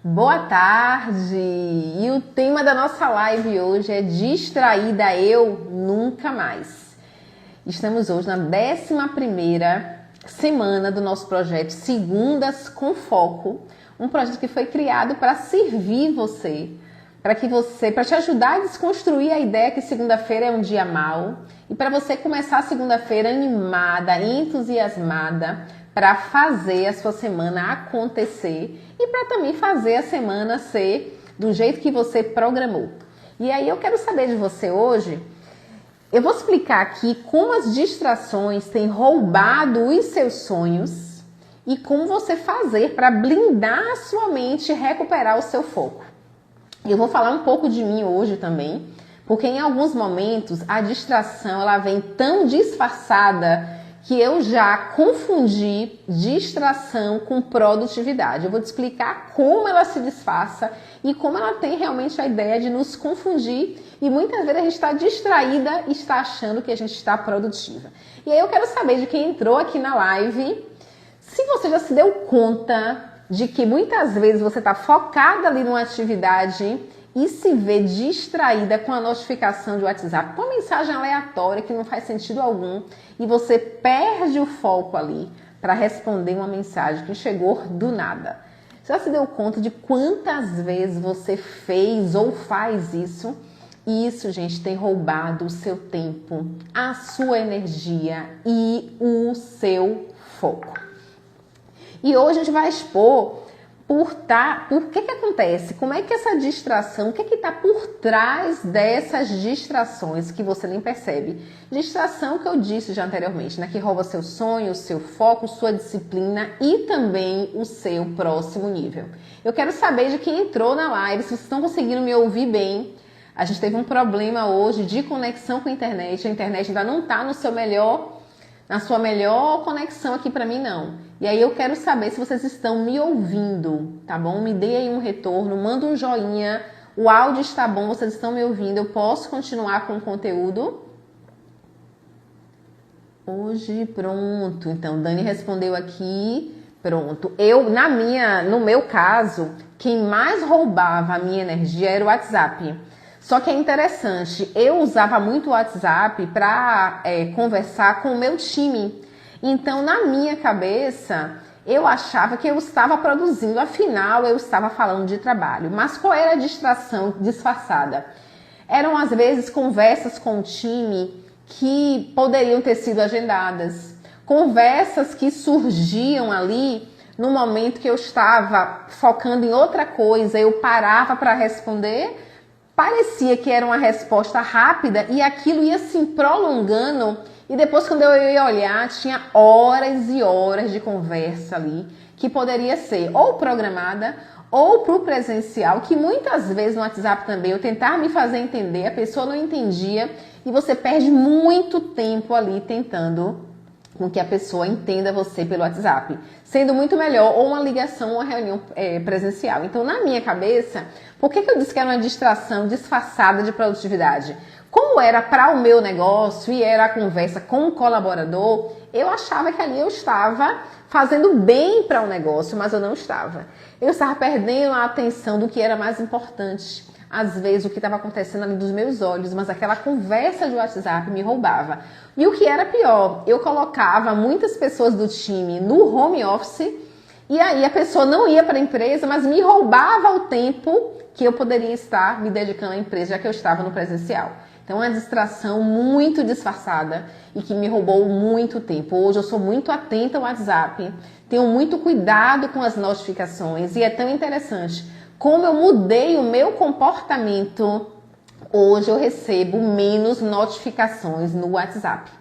Boa tarde! E o tema da nossa live hoje é Distraída Eu Nunca Mais. Estamos hoje na 11ª semana do nosso projeto Segundas com Foco, um projeto que foi criado para servir você, para te ajudar a desconstruir a ideia que segunda-feira é um dia mau e para você começar a segunda-feira animada, entusiasmada, para fazer a sua semana acontecer e para também fazer a semana ser do jeito que você programou. E aí eu quero saber de você hoje, eu vou explicar aqui como as distrações têm roubado os seus sonhos e como você fazer para blindar a sua mente e recuperar o seu foco. Eu vou falar um pouco de mim hoje também, porque em alguns momentos a distração ela vem tão disfarçada que eu já confundi distração com produtividade. Eu vou te explicar como ela se disfarça e como ela tem realmente a ideia de nos confundir e muitas vezes a gente está distraída e está achando que a gente está produtiva. E aí eu quero saber de quem entrou aqui na live, se você já se deu conta de que muitas vezes você está focada ali numa atividade e se vê distraída com a notificação de WhatsApp, com uma mensagem aleatória que não faz sentido algum e você perde o foco ali para responder uma mensagem que chegou do nada. Você já se deu conta de quantas vezes você fez ou faz isso? E isso, gente, tem roubado o seu tempo, a sua energia e o seu foco. E hoje a gente vai expor por que acontece, como é que essa distração, o que está por trás dessas distrações que você nem percebe. Distração que eu disse já anteriormente, né? Que rouba seu sonho, seu foco, sua disciplina e também o seu próximo nível. Eu quero saber de quem entrou na live, se vocês estão conseguindo me ouvir bem. A gente teve um problema hoje de conexão com a internet ainda não está na sua melhor conexão aqui para mim não. E aí eu quero saber se vocês estão me ouvindo, tá bom? Me dê aí um retorno, manda um joinha, o áudio está bom, vocês estão me ouvindo, eu posso continuar com o conteúdo? Hoje, pronto. Então, Dani respondeu aqui, pronto. No meu caso, quem mais roubava a minha energia era o WhatsApp. Só que é interessante, eu usava muito o WhatsApp para conversar com o meu time. Então, na minha cabeça, eu achava que eu estava produzindo, afinal, eu estava falando de trabalho. Mas qual era a distração disfarçada? Eram, às vezes, conversas com o time que poderiam ter sido agendadas. Conversas que surgiam ali no momento que eu estava focando em outra coisa, eu parava para responder. Parecia que era uma resposta rápida e aquilo ia se prolongando e depois quando eu ia olhar tinha horas e horas de conversa ali que poderia ser ou programada ou para o presencial, que muitas vezes no WhatsApp também eu tentava me fazer entender, a pessoa não entendia e você perde muito tempo ali tentando com que a pessoa entenda você pelo WhatsApp, sendo muito melhor ou uma ligação ou uma reunião presencial. Então, na minha cabeça, por que eu disse que era uma distração disfarçada de produtividade? Como era para o meu negócio e era a conversa com o colaborador, eu achava que ali eu estava fazendo bem para o negócio, mas eu não estava. Eu estava perdendo a atenção do que era mais importante. Às vezes o que estava acontecendo ali dos meus olhos, mas aquela conversa de WhatsApp me roubava. E o que era pior, eu colocava muitas pessoas do time no home office e aí a pessoa não ia para a empresa, mas me roubava o tempo que eu poderia estar me dedicando à empresa, já que eu estava no presencial. Então é uma distração muito disfarçada e que me roubou muito tempo. Hoje eu sou muito atenta ao WhatsApp, tenho muito cuidado com as notificações e é tão interessante. Como eu mudei o meu comportamento, hoje eu recebo menos notificações no WhatsApp.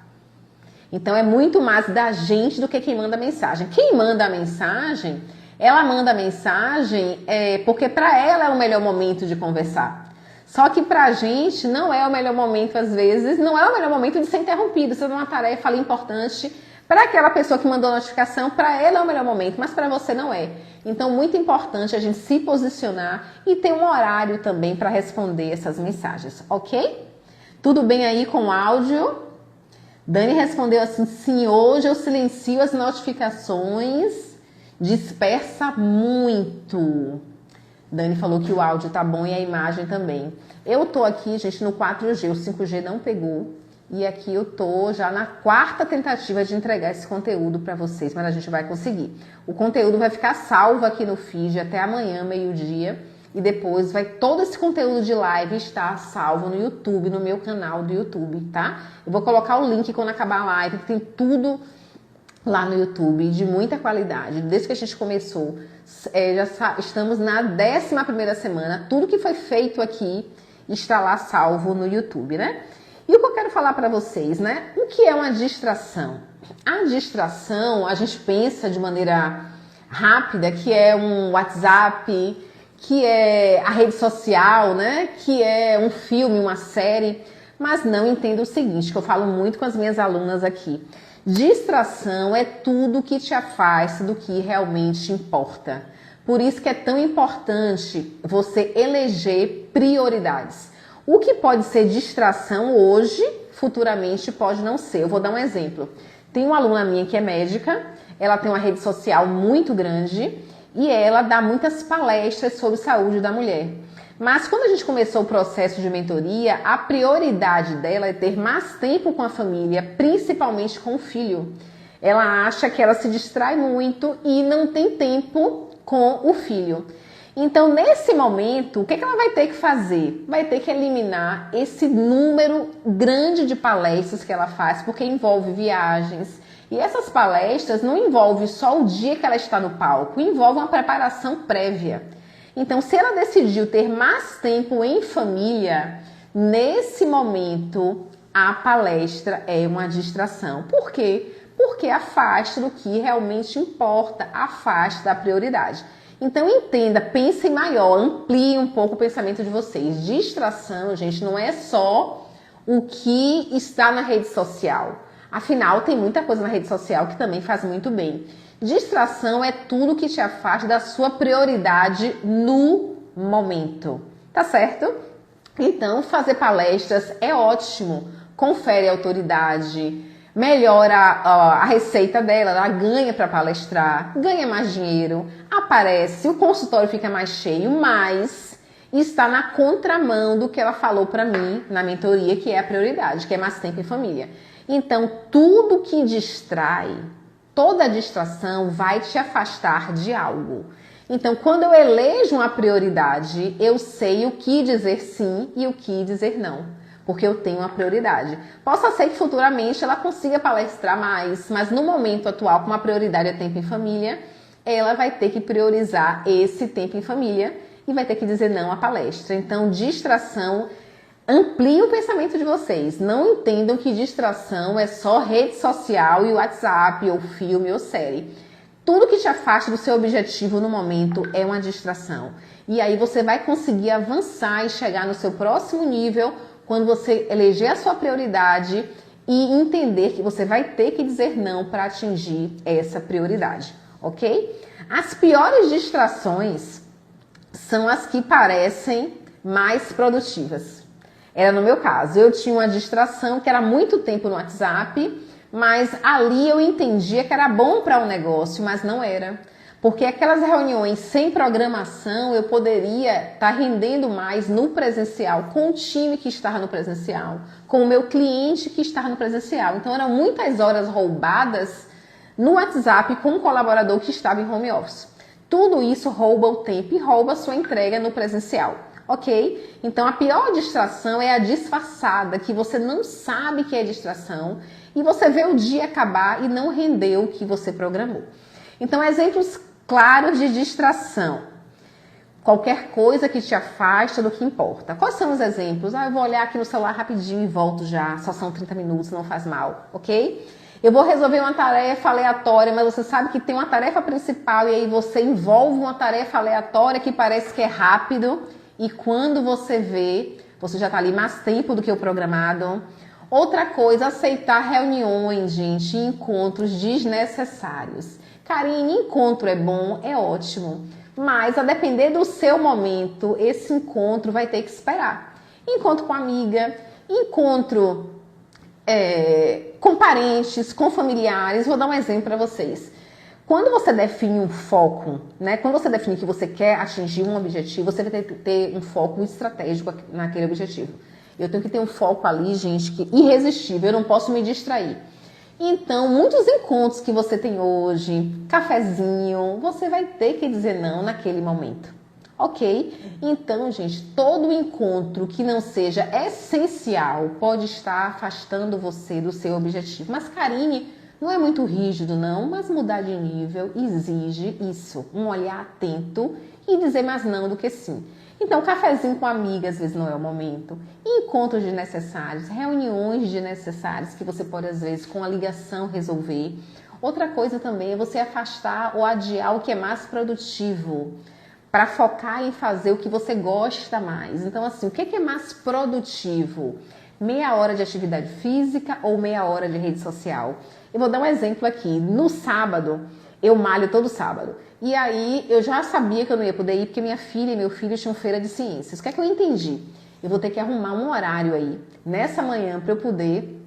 Então é muito mais da gente do que quem manda mensagem. Quem manda a mensagem, ela manda a mensagem porque para ela é o melhor momento de conversar. Só que pra gente não é o melhor momento, às vezes, não é o melhor momento de ser interrompido. Você tem uma tarefa ali importante. Para aquela pessoa que mandou a notificação, para ela é o melhor momento, mas para você não é. Então, muito importante a gente se posicionar e ter um horário também para responder essas mensagens, ok? Tudo bem aí com o áudio? Dani respondeu assim, sim, hoje eu silencio as notificações, dispersa muito. Dani falou que o áudio tá bom e a imagem também. Eu tô aqui, gente, no 4G, o 5G não pegou. E aqui eu tô já na 4ª tentativa de entregar esse conteúdo para vocês, mas a gente vai conseguir. O conteúdo vai ficar salvo aqui no feed até amanhã, meio-dia. E depois vai todo esse conteúdo de live estar salvo no YouTube, no meu canal do YouTube, tá? Eu vou colocar o link quando acabar a live, que tem tudo lá no YouTube, de muita qualidade. Desde que a gente começou, já estamos na 11ª semana. Tudo que foi feito aqui está lá salvo no YouTube, né? E o que eu quero falar para vocês, né? O que é uma distração? A distração, a gente pensa de maneira rápida que é um WhatsApp, que é a rede social, né? Que é um filme, uma série. Mas não entenda o seguinte, que eu falo muito com as minhas alunas aqui. Distração é tudo que te afasta do que realmente importa. Por isso que é tão importante você eleger prioridades. O que pode ser distração hoje, futuramente pode não ser. Eu vou dar um exemplo. Tem uma aluna minha que é médica, ela tem uma rede social muito grande e ela dá muitas palestras sobre saúde da mulher. Mas quando a gente começou o processo de mentoria, a prioridade dela é ter mais tempo com a família, principalmente com o filho. Ela acha que ela se distrai muito e não tem tempo com o filho. Então, nesse momento, o que ela vai ter que fazer? Vai ter que eliminar esse número grande de palestras que ela faz, porque envolve viagens. E essas palestras não envolvem só o dia que ela está no palco, envolve uma preparação prévia. Então, se ela decidiu ter mais tempo em família, nesse momento, a palestra é uma distração. Por quê? Porque afasta do que realmente importa, afasta da prioridade. Então, entenda, pense maior, amplie um pouco o pensamento de vocês. Distração, gente, não é só o que está na rede social. Afinal, tem muita coisa na rede social que também faz muito bem. Distração é tudo que te afasta da sua prioridade no momento, tá certo? Então, fazer palestras é ótimo, confere autoridade, melhora a receita dela, ela ganha para palestrar, ganha mais dinheiro, aparece, o consultório fica mais cheio, mas está na contramão do que ela falou para mim na mentoria, que é a prioridade, que é mais tempo em família. Então, tudo que distrai, toda distração vai te afastar de algo. Então, quando eu elejo uma prioridade, eu sei o que dizer sim e o que dizer não, porque eu tenho uma prioridade. Possa ser que futuramente ela consiga palestrar mais, mas no momento atual, como a prioridade é tempo em família, ela vai ter que priorizar esse tempo em família e vai ter que dizer não à palestra. Então, distração, amplie o pensamento de vocês. Não entendam que distração é só rede social e WhatsApp, ou filme, ou série. Tudo que te afasta do seu objetivo no momento é uma distração. E aí você vai conseguir avançar e chegar no seu próximo nível quando você eleger a sua prioridade e entender que você vai ter que dizer não para atingir essa prioridade, ok? As piores distrações são as que parecem mais produtivas. Era no meu caso, eu tinha uma distração que era muito tempo no WhatsApp, mas ali eu entendia que era bom para o negócio, mas não era. Porque aquelas reuniões sem programação, eu poderia estar rendendo mais no presencial, com o time que estava no presencial, com o meu cliente que estava no presencial. Então eram muitas horas roubadas no WhatsApp com um colaborador que estava em home office. Tudo isso rouba o tempo e rouba a sua entrega no presencial. Ok? Então a pior distração é a disfarçada, que você não sabe que é distração e você vê o dia acabar e não rendeu o que você programou. Então, exemplos claros de distração. Qualquer coisa que te afasta do que importa. Quais são os exemplos? Eu vou olhar aqui no celular rapidinho e volto já. Só são 30 minutos, não faz mal, ok? Eu vou resolver uma tarefa aleatória, mas você sabe que tem uma tarefa principal e aí você envolve uma tarefa aleatória que parece que é rápido e quando você vê, você já está ali mais tempo do que o programado. Outra coisa, aceitar reuniões, gente, encontros desnecessários. Karine, encontro é bom, é ótimo, mas a depender do seu momento, esse encontro vai ter que esperar. Encontro com amiga, encontro com parentes, com familiares. Vou dar um exemplo para vocês. Quando você define um foco, né? Quando você define que você quer atingir um objetivo, você vai ter que ter um foco estratégico naquele objetivo. Eu tenho que ter um foco ali, gente, que irresistível, eu não posso me distrair. Então, muitos encontros que você tem hoje, cafezinho, você vai ter que dizer não naquele momento. Ok? Então, gente, todo encontro que não seja essencial pode estar afastando você do seu objetivo. Mas, Karine, não é muito rígido, não, mas mudar de nível exige isso, um olhar atento e dizer mais não do que sim. Então, cafezinho com amiga às vezes não é o momento, encontros desnecessários, reuniões desnecessárias que você pode às vezes com a ligação resolver. Outra coisa também é você afastar ou adiar o que é mais produtivo, para focar em fazer o que você gosta mais. Então, assim, o que é mais produtivo? Meia hora de atividade física ou meia hora de rede social? Eu vou dar um exemplo aqui. No sábado, eu malho todo sábado. E aí, eu já sabia que eu não ia poder ir porque minha filha e meu filho tinham feira de ciências. O que é que eu entendi? Eu vou ter que arrumar um horário aí, nessa manhã, para eu poder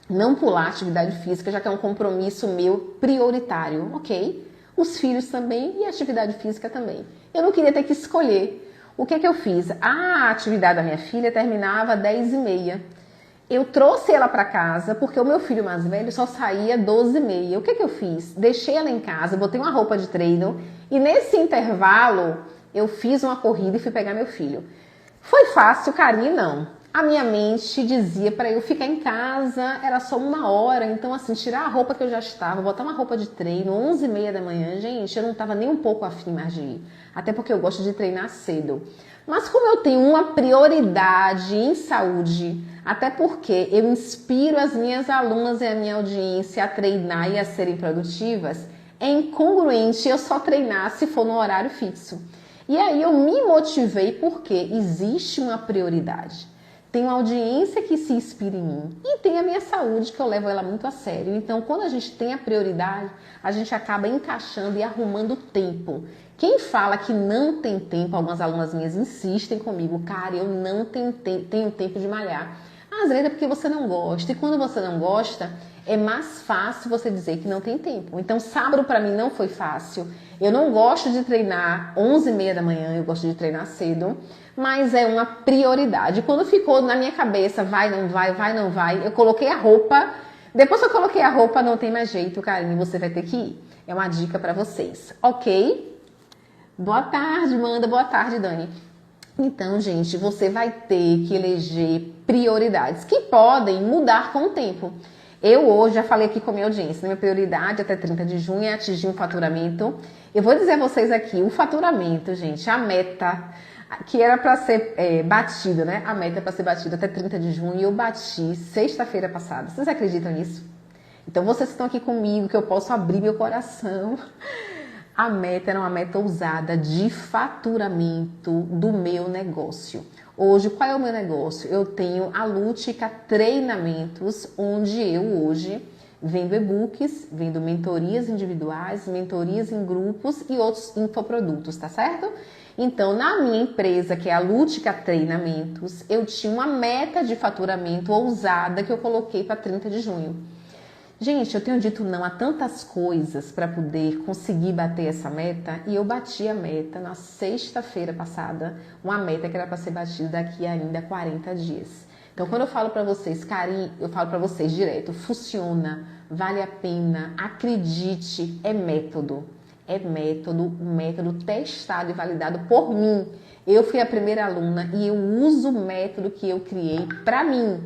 não pular a atividade física, já que é um compromisso meu prioritário, ok? Os filhos também e a atividade física também. Eu não queria ter que escolher. O que é que eu fiz? A atividade da minha filha terminava às 10h30. Eu trouxe ela para casa porque o meu filho mais velho só saía às 12h30. O que é que eu fiz? Deixei ela em casa, botei uma roupa de treino e nesse intervalo eu fiz uma corrida e fui pegar meu filho. Foi fácil, Karine? Não. A minha mente dizia para eu ficar em casa, era só uma hora, então assim, tirar a roupa que eu já estava, botar uma roupa de treino, 11h30 da manhã, gente, eu não estava nem um pouco afim mais de ir, até porque eu gosto de treinar cedo. Mas como eu tenho uma prioridade em saúde, até porque eu inspiro as minhas alunas e a minha audiência a treinar e a serem produtivas, é incongruente eu só treinar se for no horário fixo. E aí eu me motivei porque existe uma prioridade. Tem uma audiência que se inspira em mim e tem a minha saúde que eu levo ela muito a sério. Então, quando a gente tem a prioridade, a gente acaba encaixando e arrumando tempo. Quem fala que não tem tempo, algumas alunas minhas insistem comigo, cara, eu não tenho tempo de malhar. Às vezes é porque você não gosta. E quando você não gosta, é mais fácil você dizer que não tem tempo. Então, sábado para mim não foi fácil. Eu não gosto de treinar 11h30 da manhã, eu gosto de treinar cedo. Mas é uma prioridade. Quando ficou na minha cabeça, vai, não vai, vai, não vai, eu coloquei a roupa. Depois que eu coloquei a roupa, não tem mais jeito, Karine, você vai ter que ir. É uma dica para vocês, ok? Boa tarde, Manda. Boa tarde, Dani. Então, gente, você vai ter que eleger prioridades que podem mudar com o tempo. Eu hoje já falei aqui com a minha audiência, minha prioridade até 30 de junho é atingir um faturamento. Eu vou dizer a vocês aqui, o faturamento, gente, a meta que era para ser batida, né? A meta é para ser batida até 30 de junho e eu bati sexta-feira passada. Vocês acreditam nisso? Então vocês estão aqui comigo, que eu posso abrir meu coração. A meta era uma meta ousada de faturamento do meu negócio. Hoje, qual é o meu negócio? Eu tenho a Lútica Treinamentos, onde eu hoje vendo e-books, vendo mentorias individuais, mentorias em grupos e outros infoprodutos, tá certo? Então, na minha empresa, que é a Lútica Treinamentos, eu tinha uma meta de faturamento ousada que eu coloquei para 30 de junho. Gente, eu tenho dito não a tantas coisas para poder conseguir bater essa meta e eu bati a meta na sexta-feira passada, uma meta que era para ser batida daqui a ainda 40 dias. Então, quando eu falo para vocês, Karine, eu falo para vocês direto, funciona, vale a pena, acredite, é método. É método, um método testado e validado por mim. Eu fui a primeira aluna e eu uso o método que eu criei para mim.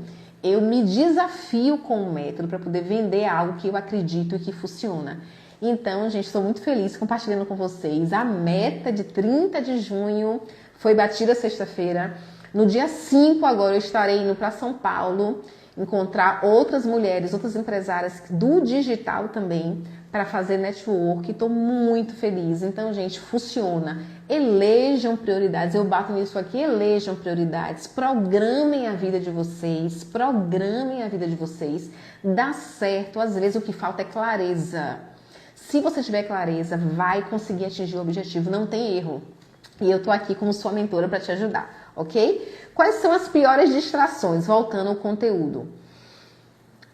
Eu me desafio com o método para poder vender algo que eu acredito e que funciona. Então, gente, estou muito feliz compartilhando com vocês. A meta de 30 de junho foi batida sexta-feira. No dia 5 agora eu estarei indo para São Paulo encontrar outras mulheres, outras empresárias do digital também, para fazer network. Estou muito feliz. Então, gente, funciona. Elejam prioridades. Eu bato nisso aqui. Elejam prioridades. Programem a vida de vocês. Programem a vida de vocês. Dá certo. Às vezes o que falta é clareza. Se você tiver clareza, vai conseguir atingir o objetivo. Não tem erro. E eu tô aqui como sua mentora para te ajudar, ok? Quais são as piores distrações? Voltando ao conteúdo.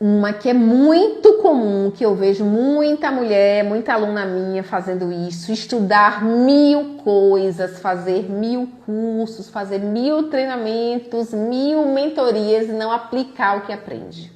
Uma que é muito comum, que eu vejo muita mulher, muita aluna minha fazendo isso, estudar 1000 coisas, fazer 1000 cursos, fazer 1000 treinamentos, 1000 mentorias e não aplicar o que aprende.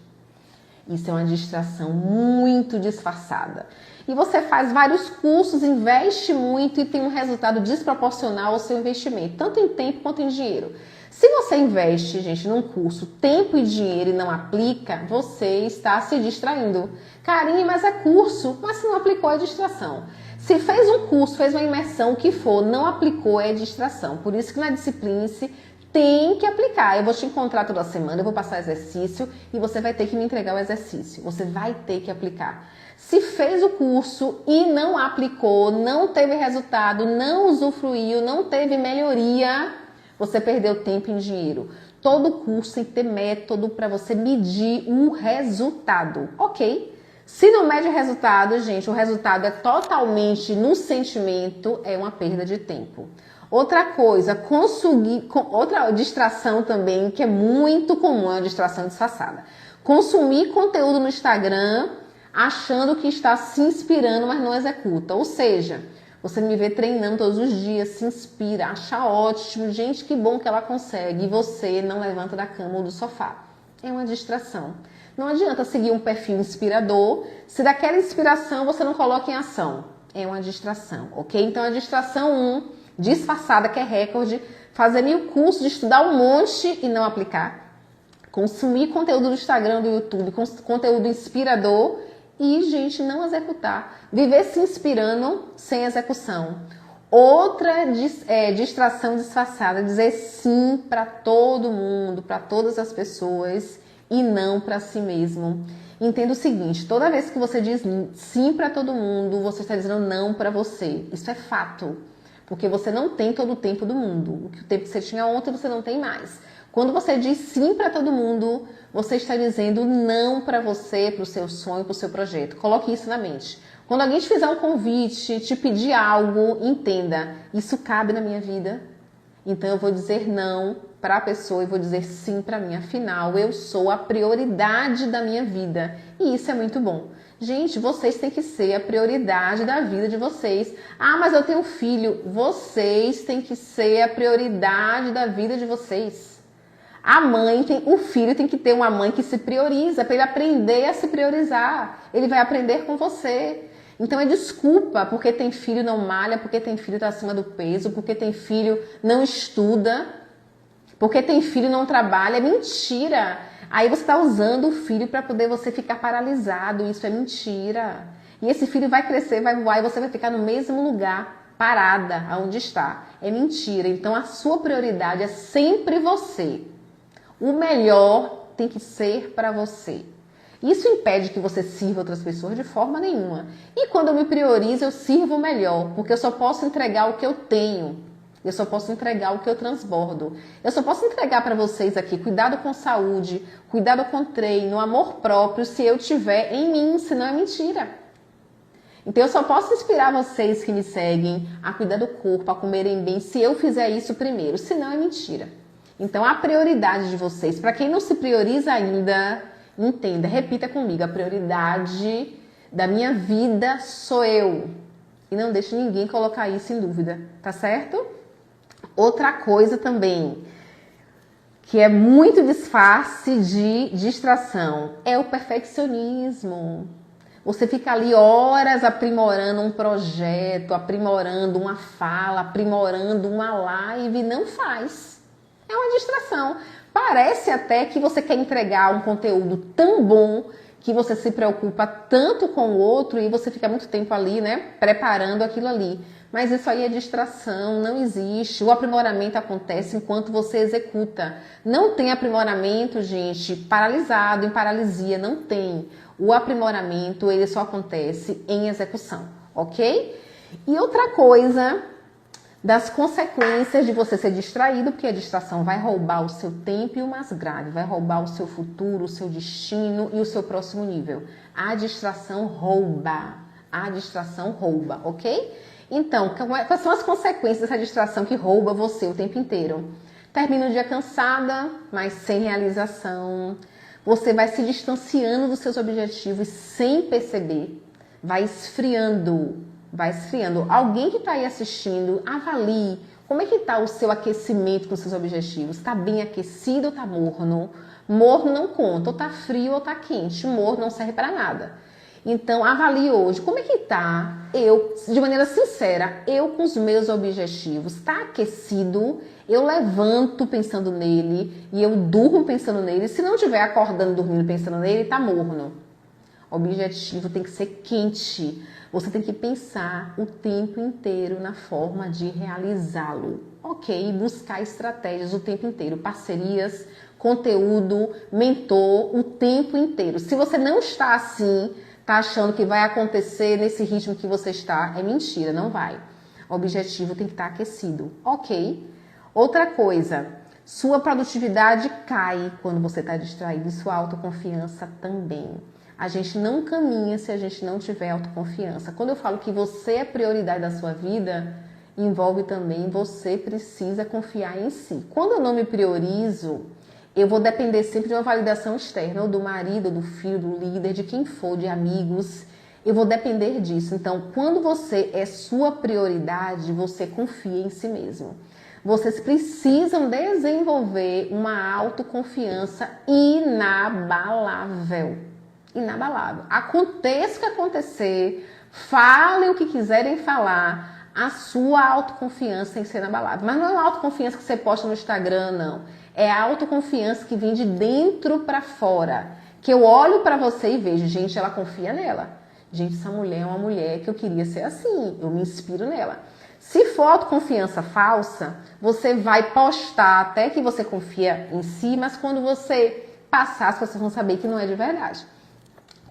Isso é uma distração muito disfarçada. E você faz vários cursos, investe muito e tem um resultado desproporcional ao seu investimento, tanto em tempo quanto em dinheiro. Se você investe, gente, num curso, tempo e dinheiro e não aplica, você está se distraindo. Karine, mas é curso. Mas se não aplicou, é distração. Se fez um curso, fez uma imersão, o que for, não aplicou, é distração. Por isso que na Discipline-se tem que aplicar. Eu vou te encontrar toda semana, eu vou passar exercício e você vai ter que me entregar o exercício. Você vai ter que aplicar. Se fez o curso e não aplicou, não teve resultado, não usufruiu, não teve melhoria, você perdeu tempo e dinheiro. Todo curso tem que ter método para você medir o resultado, ok? Se não mede o resultado, gente, o resultado é totalmente no sentimento, é uma perda de tempo. Outra coisa, outra distração também, que é muito comum, é uma distração disfarçada. Consumir conteúdo no Instagram achando que está se inspirando, mas não executa. Ou seja, você me vê treinando todos os dias, se inspira, acha ótimo, gente, que bom que ela consegue, e você não levanta da cama ou do sofá. É uma distração. Não adianta seguir um perfil inspirador se daquela inspiração você não coloca em ação. É uma distração, ok? Então a distração 1, disfarçada, que é recorde, fazer 1000 cursos, estudar um monte e não aplicar. Consumir conteúdo do Instagram, do YouTube, conteúdo inspirador e, gente, não executar. Viver se inspirando sem execução. Outra distração disfarçada, dizer sim para todo mundo, para todas as pessoas e não para si mesmo. Entenda o seguinte, toda vez que você diz sim para todo mundo, você está dizendo não para você. Isso é fato, porque você não tem todo o tempo do mundo. O tempo que você tinha ontem, você não tem mais. Quando você diz sim para todo mundo, você está dizendo não para você, para o seu sonho, para o seu projeto. Coloque isso na mente. Quando alguém te fizer um convite, te pedir algo, entenda, isso cabe na minha vida. Então eu vou dizer não para a pessoa e vou dizer sim para mim. Afinal, eu sou a prioridade da minha vida. E isso é muito bom. Gente, vocês têm que ser a prioridade da vida de vocês. Ah, mas eu tenho um filho. Vocês têm que ser a prioridade da vida de vocês. O filho tem que ter uma mãe que se prioriza, para ele aprender a se priorizar. Ele vai aprender com você. Então é desculpa, porque tem filho não malha, porque tem filho está acima do peso, porque tem filho não estuda, porque tem filho não trabalha. É mentira. Aí você está usando o filho para poder você ficar paralisado. Isso é mentira. E esse filho vai crescer, vai voar e você vai ficar no mesmo lugar, parada, aonde está. É mentira. Então a sua prioridade é sempre você. O melhor tem que ser para você. Isso impede que você sirva outras pessoas de forma nenhuma. E quando eu me priorizo, eu sirvo melhor, porque eu só posso entregar o que eu tenho. Eu só posso entregar o que eu transbordo. Eu só posso entregar para vocês aqui cuidado com saúde, cuidado com treino, amor próprio, se eu tiver em mim, senão é mentira. Então eu só posso inspirar vocês que me seguem a cuidar do corpo, a comerem bem, se eu fizer isso primeiro, senão é mentira. Então a prioridade de vocês, para quem não se prioriza ainda, entenda, repita comigo, a prioridade da minha vida sou eu. E não deixe ninguém colocar isso em dúvida, tá certo? Outra coisa também, que é muito disfarce de distração, é o perfeccionismo. Você fica ali horas aprimorando um projeto, aprimorando uma fala, aprimorando uma live e não faz. É uma distração. Parece até que você quer entregar um conteúdo tão bom que você se preocupa tanto com o outro e você fica muito tempo ali, né, preparando aquilo ali. Mas isso aí é distração, não existe. O aprimoramento acontece enquanto você executa. Não tem aprimoramento, gente, paralisado, em paralisia, não tem. O aprimoramento, ele só acontece em execução, ok? E outra coisa das consequências de você ser distraído, porque a distração vai roubar o seu tempo e o mais grave, vai roubar o seu futuro, o seu destino e o seu próximo nível. A distração rouba, ok? Então, quais são as consequências dessa distração que rouba você o tempo inteiro? Termina o dia cansada, mas sem realização. Você vai se distanciando dos seus objetivos sem perceber. Vai esfriando, vai esfriando. Alguém que está aí assistindo, avalie como é que está o seu aquecimento com os seus objetivos. Está bem aquecido ou está morno? Morno não conta, ou está frio ou está quente. Morno não serve para nada. Então, avalie hoje como é que está eu, de maneira sincera, eu com os meus objetivos. Está aquecido? Eu levanto pensando nele e eu durmo pensando nele. Se não estiver acordando, dormindo, pensando nele, está morno. O objetivo tem que ser quente. Você tem que pensar o tempo inteiro na forma de realizá-lo. Ok? Buscar estratégias o tempo inteiro. Parcerias, conteúdo, mentor, o tempo inteiro. Se você não está assim, está achando que vai acontecer nesse ritmo que você está, é mentira, não vai. O objetivo tem que estar aquecido. Ok? Outra coisa, sua produtividade cai quando você está distraído e sua autoconfiança também. A gente não caminha se a gente não tiver autoconfiança. Quando eu falo que você é prioridade da sua vida, envolve também você precisa confiar em si. Quando eu não me priorizo, eu vou depender sempre de uma validação externa, ou do marido, do filho, do líder, de quem for, de amigos. Eu vou depender disso. Então, quando você é sua prioridade, você confia em si mesmo. Vocês precisam desenvolver uma autoconfiança inabalável. Inabalável. Aconteça o que acontecer, falem o que quiserem falar, a sua autoconfiança tem que ser inabalável. Mas não é uma autoconfiança que você posta no Instagram, não. É a autoconfiança que vem de dentro para fora. Que eu olho para você e vejo, gente, ela confia nela. Gente, essa mulher é uma mulher que eu queria ser assim, eu me inspiro nela. Se for autoconfiança falsa, você vai postar até que você confia em si, mas quando você passar, as pessoas vão saber que não é de verdade.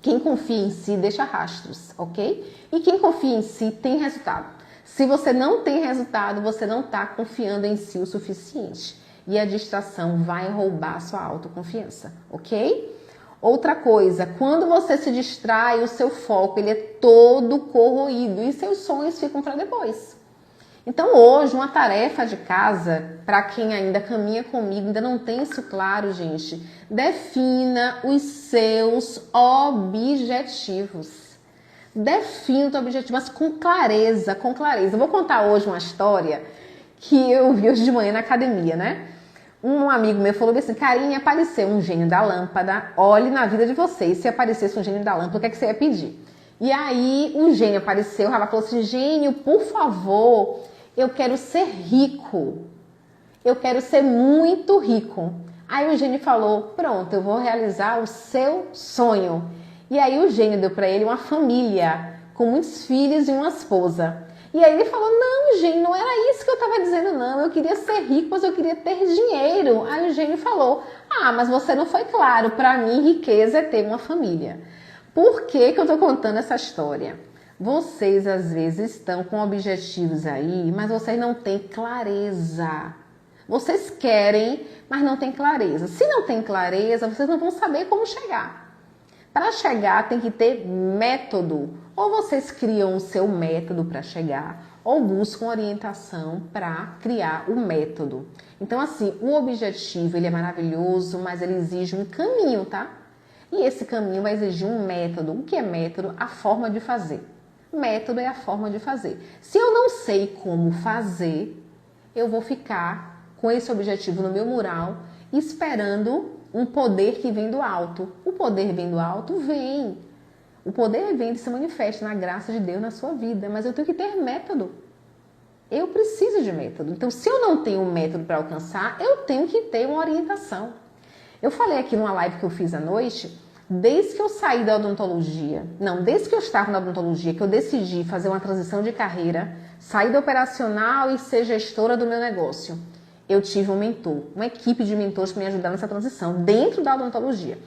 Quem confia em si deixa rastros, ok? E quem confia em si tem resultado. Se você não tem resultado, você não está confiando em si o suficiente. E a distração vai roubar a sua autoconfiança, ok? Outra coisa, quando você se distrai, o seu foco ele é todo corroído e seus sonhos ficam para depois. Então hoje, uma tarefa de casa, para quem ainda caminha comigo, ainda não tem isso claro, gente, defina os seus objetivos. Defina o teu objetivo, mas com clareza, com clareza. Eu vou contar hoje uma história que eu vi hoje de manhã na academia, né? Um amigo meu falou assim, Karine, apareceu um gênio da lâmpada, olhe na vida de vocês, se aparecesse um gênio da lâmpada, o que é que você ia pedir? E aí, um gênio apareceu, ela falou assim, gênio, por favor, eu quero ser rico, eu quero ser muito rico. Aí o gênio falou, pronto, eu vou realizar o seu sonho. E aí o gênio deu para ele uma família, com muitos filhos e uma esposa. E aí ele falou, não, gênio, não era isso que eu estava dizendo, não. Eu queria ser rico, mas eu queria ter dinheiro. Aí o gênio falou, mas você não foi claro. Para mim, riqueza é ter uma família. Por que que eu estou contando essa história? Vocês, às vezes, estão com objetivos aí, mas vocês não têm clareza. Vocês querem, mas não têm clareza. Se não tem clareza, vocês não vão saber como chegar. Para chegar tem que ter método. Ou vocês criam o seu método para chegar, ou buscam orientação para criar o método. Então assim, o objetivo ele é maravilhoso, mas ele exige um caminho, tá? E esse caminho vai exigir um método. O que é método? A forma de fazer. Método é a forma de fazer. Se eu não sei como fazer, eu vou ficar com esse objetivo no meu mural esperando um poder que vem do alto. O poder vem do alto? Vem. O poder vem e se manifesta na graça de Deus na sua vida, mas eu tenho que ter método. Eu preciso de método. Então, se eu não tenho um método para alcançar, eu tenho que ter uma orientação. Eu falei aqui numa live que eu fiz à noite, desde que eu saí da odontologia, desde que eu estava na odontologia, que eu decidi fazer uma transição de carreira, sair do operacional e ser gestora do meu negócio, eu tive um mentor, uma equipe de mentores que me ajudaram nessa transição, dentro da odontologia.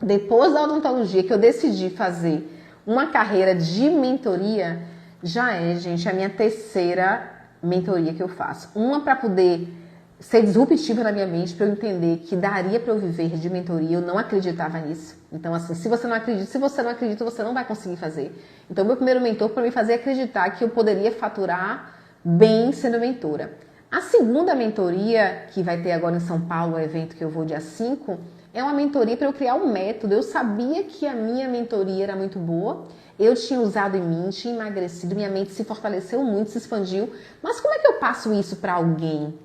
Depois da odontologia, que eu decidi fazer uma carreira de mentoria, já é, gente, a minha terceira mentoria que eu faço. Uma para poder ser disruptiva na minha mente, para eu entender que daria para eu viver de mentoria, eu não acreditava nisso. Então, assim, se você não acredita, você não vai conseguir fazer. Então, meu primeiro mentor para me fazer acreditar que eu poderia faturar bem sendo mentora. A segunda mentoria, que vai ter agora em São Paulo, o evento que eu vou dia 5, É uma mentoria para eu criar um método. Eu sabia que a minha mentoria era muito boa. Eu tinha usado em mim, tinha emagrecido, minha mente se fortaleceu muito, se expandiu. Mas como é que eu passo isso para alguém?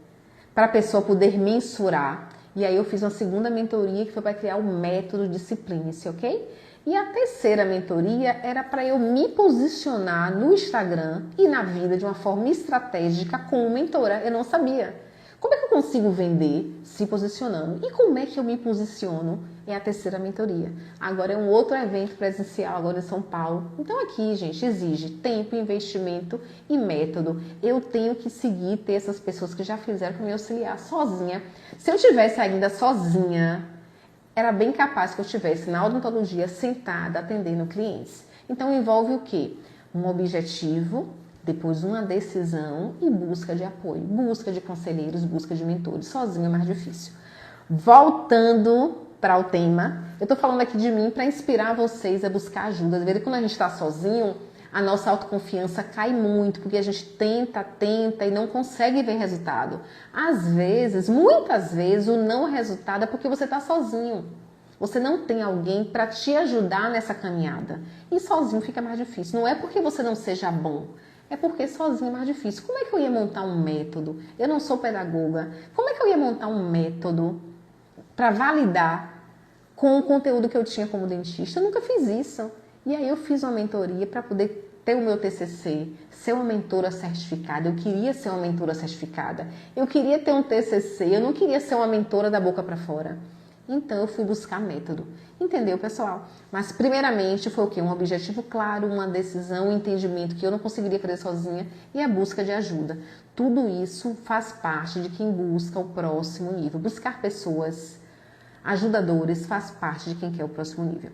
Para a pessoa poder mensurar. E aí eu fiz uma segunda mentoria que foi para criar o método Discipline-se, ok? E a terceira mentoria era para eu me posicionar no Instagram e na vida de uma forma estratégica como mentora. Eu não sabia. Como é que eu consigo vender se posicionando? E como é que eu me posiciono? É a terceira mentoria. Agora é um outro evento presencial, agora em São Paulo. Então aqui, gente, exige tempo, investimento e método. Eu tenho que seguir, ter essas pessoas que já fizeram para me auxiliar sozinha. Se eu tivesse ainda sozinha, era bem capaz que eu estivesse na odontologia sentada atendendo clientes. Então envolve o quê? Um objetivo, depois uma decisão e busca de apoio, busca de conselheiros, busca de mentores. Sozinho é mais difícil. Voltando para o tema, eu estou falando aqui de mim para inspirar vocês a buscar ajuda. Às vezes, quando a gente está sozinho, a nossa autoconfiança cai muito, porque a gente tenta e não consegue ver resultado. Às vezes, muitas vezes, o não resultado é porque você está sozinho. Você não tem alguém para te ajudar nessa caminhada. E sozinho fica mais difícil. Não é porque você não seja bom, é porque sozinho é mais difícil. Como é que eu ia montar um método? Eu não sou pedagoga. Como é que eu ia montar um método para validar com o conteúdo que eu tinha como dentista? Eu nunca fiz isso. E aí eu fiz uma mentoria para poder ter o meu TCC, ser uma mentora certificada. Eu queria ser uma mentora certificada. Eu queria ter um TCC, eu não queria ser uma mentora da boca para fora. Então eu fui buscar método. Entendeu, pessoal? Mas primeiramente foi o quê? Um objetivo claro, uma decisão, um entendimento que eu não conseguiria fazer sozinha e a busca de ajuda. Tudo isso faz parte de quem busca o próximo nível. Buscar pessoas ajudadores faz parte de quem quer o próximo nível.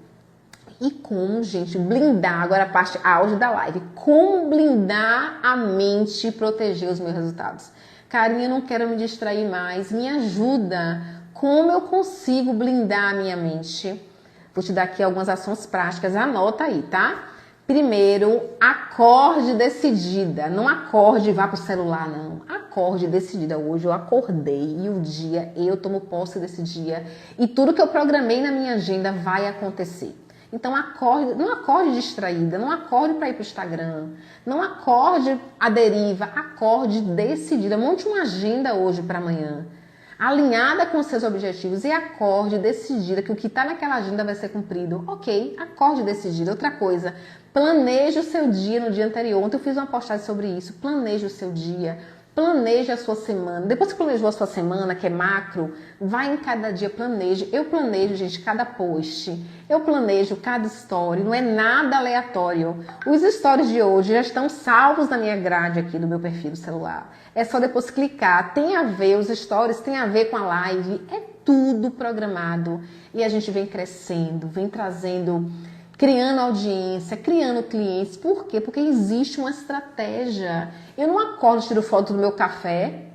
E como, gente, blindar, agora a parte auge da live, como blindar a mente e proteger os meus resultados. Carinha, eu não quero me distrair mais, me ajuda. Como eu consigo blindar a minha mente? Vou te dar aqui algumas ações práticas, anota aí, tá? Primeiro, acorde decidida. Não acorde e vá pro celular, não. Acorde decidida. Hoje eu acordei e o dia, eu tomo posse desse dia. E tudo que eu programei na minha agenda vai acontecer. Então acorde, não acorde distraída, não acorde para ir pro Instagram, não acorde à deriva, acorde decidida. Monte uma agenda hoje para amanhã, alinhada com os seus objetivos e acorde decidida que o que está naquela agenda vai ser cumprido. Ok, acorde decidida. Outra coisa, planeje o seu dia no dia anterior. Ontem eu fiz uma postagem sobre isso. Planeje o seu dia, planeje a sua semana. Depois que planejou a sua semana, que é macro, vai em cada dia, planeje. Eu planejo, gente, cada post. Eu planejo cada story. Não é nada aleatório. Os stories de hoje já estão salvos na minha grade aqui do meu perfil do celular. É só depois clicar. Tem a ver, os stories tem a ver com a live. É tudo programado. E a gente vem crescendo, vem trazendo, criando audiência, criando clientes. Por quê? Porque existe uma estratégia. Eu não acordo, tiro foto do meu café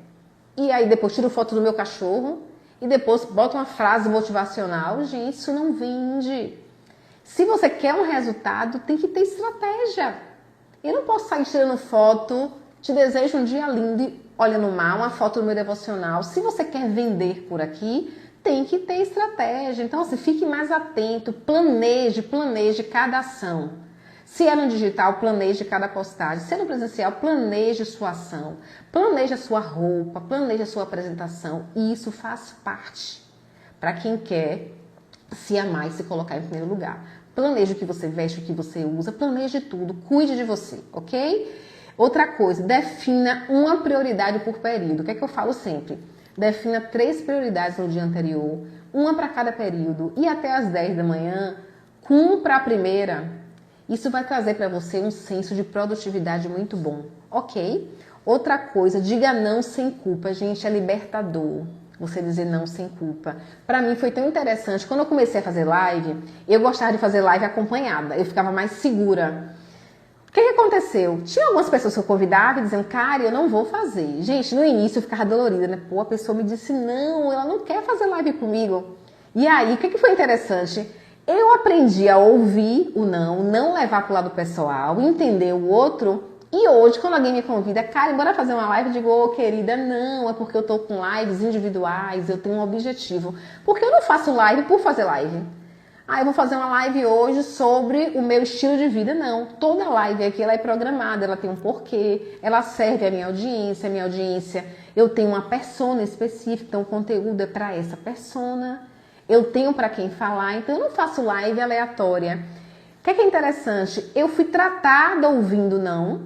e aí depois tiro foto do meu cachorro e depois boto uma frase motivacional. Gente, isso não vende. Se você quer um resultado, tem que ter estratégia. Eu não posso sair tirando foto, te desejo um dia lindo e olha no mar, uma foto do meu devocional. Se você quer vender por aqui, tem que ter estratégia. Então, assim, fique mais atento, planeje cada ação. Se é no digital, planeje cada postagem. Se é no presencial, planeje sua ação. Planeje a sua roupa, planeje a sua apresentação. E isso faz parte para quem quer se amar e se colocar em primeiro lugar. Planeje o que você veste, o que você usa, planeje tudo, cuide de você, ok? Outra coisa, defina uma prioridade por período. O que é que eu falo sempre? Defina 3 prioridades no dia anterior, uma para cada período e até às 10 da manhã, cumpra a primeira. Isso vai trazer para você um senso de produtividade muito bom, ok? Outra coisa, diga não sem culpa. Gente, é libertador você dizer não sem culpa. Para mim foi tão interessante. Quando eu comecei a fazer live, eu gostava de fazer live acompanhada. Eu ficava mais segura. O que aconteceu? Tinha algumas pessoas que eu convidava e diziam, cara, eu não vou fazer. Gente, no início eu ficava dolorida, né? Pô, a pessoa me disse, não, ela não quer fazer live comigo. E aí, o que foi interessante? Eu aprendi a ouvir o não levar pro lado pessoal, entender o outro E hoje, quando alguém me convida, Karen, bora fazer uma live, eu digo, ô querida, não, é porque eu tô com lives individuais, eu tenho um objetivo. Porque eu não faço live por fazer live. Ah, eu vou fazer uma live hoje sobre o meu estilo de vida. Não, toda live aqui ela é programada, ela tem um porquê, ela serve à minha audiência, eu tenho uma persona específica, então o conteúdo é para essa persona, eu tenho para quem falar, então eu não faço live aleatória. O que é interessante? Eu fui tratada ouvindo não,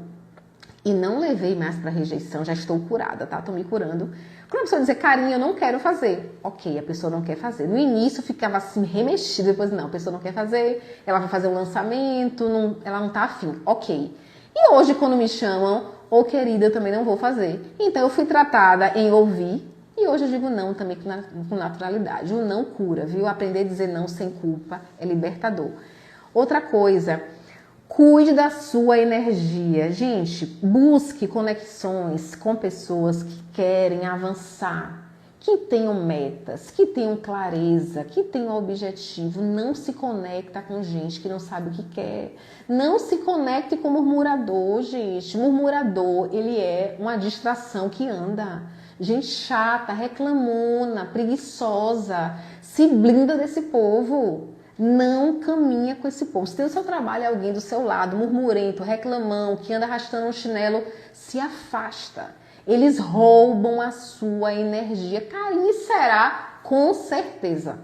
e não levei mais para rejeição, já estou curada, tá? Tô me curando. Quando a pessoa dizer, carinho, eu não quero fazer. Ok, a pessoa não quer fazer. No início ficava assim, remexida, depois não, a pessoa não quer fazer, ela vai fazer um lançamento, ela não tá afim. Ok. E hoje, quando me chamam, ô querida, eu também não vou fazer. Então eu fui tratada em ouvir, e hoje eu digo não também com naturalidade. O não cura, viu? Aprender a dizer não sem culpa é libertador. Outra coisa, cuide da sua energia. Gente, busque conexões com pessoas que querem avançar, que tenham metas, que tenham clareza, que tenham objetivo. Não se conecta com gente que não sabe o que quer. Não se conecte com murmurador, gente. Murmurador, ele é uma distração que anda. Gente chata, reclamona, preguiçosa. Se blinda desse povo. Não caminha com esse povo. Se tem o seu trabalho alguém do seu lado, murmurento, reclamão, que anda arrastando um chinelo, se afasta. Eles roubam a sua energia. Carinho será, com certeza.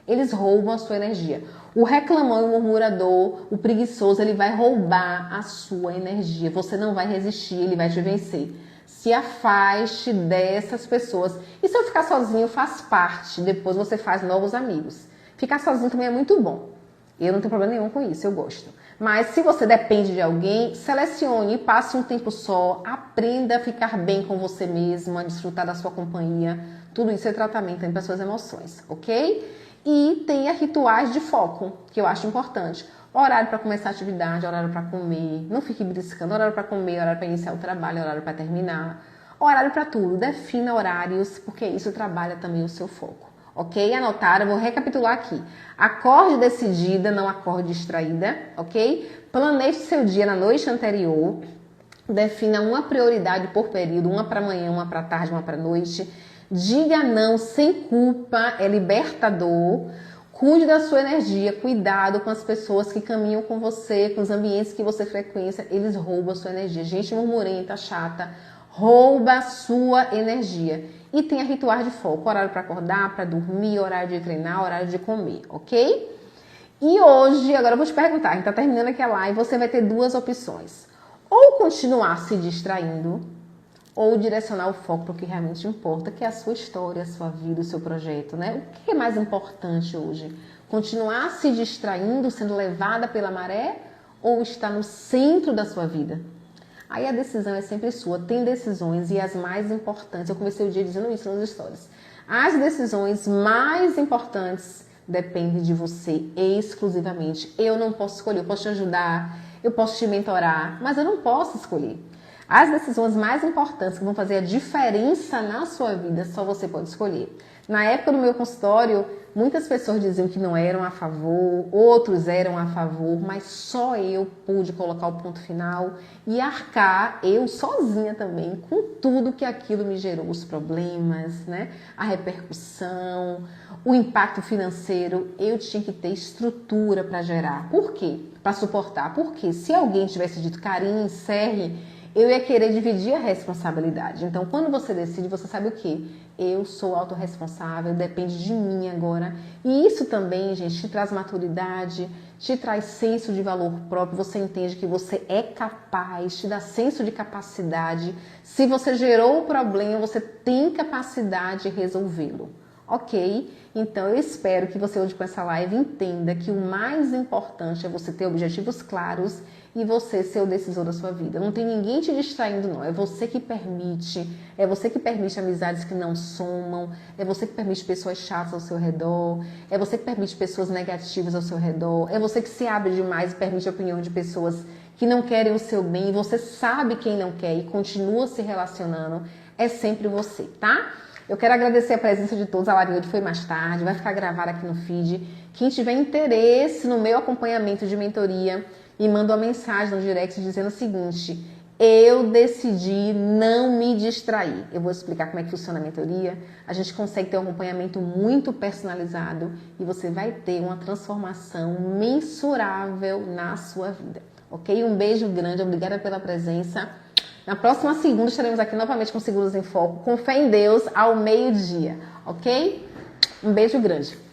Eles roubam a sua energia. O reclamão e o murmurador, o preguiçoso, ele vai roubar a sua energia. Você não vai resistir, ele vai te vencer. Se afaste dessas pessoas. E se eu ficar sozinho, faz parte. Depois você faz novos amigos. Ficar sozinho também é muito bom. Eu não tenho problema nenhum com isso, eu gosto. Mas se você depende de alguém, selecione, passe um tempo só, aprenda a ficar bem com você mesmo, a desfrutar da sua companhia. Tudo isso é tratamento para suas emoções, ok? E tenha rituais de foco, que eu acho importante. Horário para começar a atividade, horário para comer. Não fique briscando, horário para comer, horário para iniciar o trabalho, horário para terminar. Horário para tudo. Defina horários, porque isso trabalha também o seu foco. Ok? Anotaram? Vou recapitular aqui. Acorde decidida, não acorde distraída, ok? Planeje seu dia na noite anterior. Defina uma prioridade por período, uma para manhã, uma para tarde, uma para noite. Diga não sem culpa, é libertador. Cuide da sua energia, cuidado com as pessoas que caminham com você, com os ambientes que você frequenta, eles roubam a sua energia. Gente murmurenta, chata, rouba a sua energia. E tenha rituais de foco, horário para acordar, para dormir, horário de treinar, horário de comer, ok? E hoje, agora eu vou te perguntar, a gente tá terminando aqui a live, você vai ter duas opções. Ou continuar se distraindo, ou direcionar o foco para o que realmente importa, que é a sua história, a sua vida, o seu projeto, né? O que é mais importante hoje? Continuar se distraindo, sendo levada pela maré, ou estar no centro da sua vida? Aí a decisão é sempre sua. Tem decisões e as mais importantes, eu comecei o dia dizendo isso nos stories. As decisões mais importantes dependem de você exclusivamente. Eu não posso escolher, eu posso te ajudar, eu posso te mentorar, mas eu não posso escolher. As decisões mais importantes que vão fazer a diferença na sua vida, só você pode escolher. Na época do meu consultório, muitas pessoas diziam que não eram a favor, outros eram a favor, mas só eu pude colocar o ponto final e arcar, eu sozinha também, com tudo que aquilo me gerou, os problemas, né? A repercussão, o impacto financeiro. Eu tinha que ter estrutura para gerar. Por quê? Para suportar. Porque se alguém tivesse dito, Karine, encerre, eu ia querer dividir a responsabilidade. Então, quando você decide, você sabe o quê? Eu sou autorresponsável, depende de mim agora. E isso também, gente, te traz maturidade, te traz senso de valor próprio. Você entende que você é capaz, te dá senso de capacidade. Se você gerou o problema, você tem capacidade de resolvê-lo. Ok? Então, eu espero que você hoje com essa live entenda que o mais importante é você ter objetivos claros e você ser o decisor da sua vida. Não tem ninguém te distraindo, não. É você que permite. É você que permite amizades que não somam. É você que permite pessoas chatas ao seu redor. É você que permite pessoas negativas ao seu redor. É você que se abre demais e permite a opinião de pessoas que não querem o seu bem. E você sabe quem não quer e continua se relacionando. É sempre você, tá? Eu quero agradecer a presença de todos. A live hoje foi mais tarde, vai ficar gravada aqui no feed. Quem tiver interesse no meu acompanhamento de mentoria, me manda uma mensagem no direct dizendo o seguinte: eu decidi não me distrair. Eu vou explicar como é que funciona a mentoria. A gente consegue ter um acompanhamento muito personalizado e você vai ter uma transformação mensurável na sua vida. Ok? Um beijo grande, obrigada pela presença. Na próxima segunda estaremos aqui novamente com Seguros em Foco, com fé em Deus, ao meio-dia. Ok? Um beijo grande.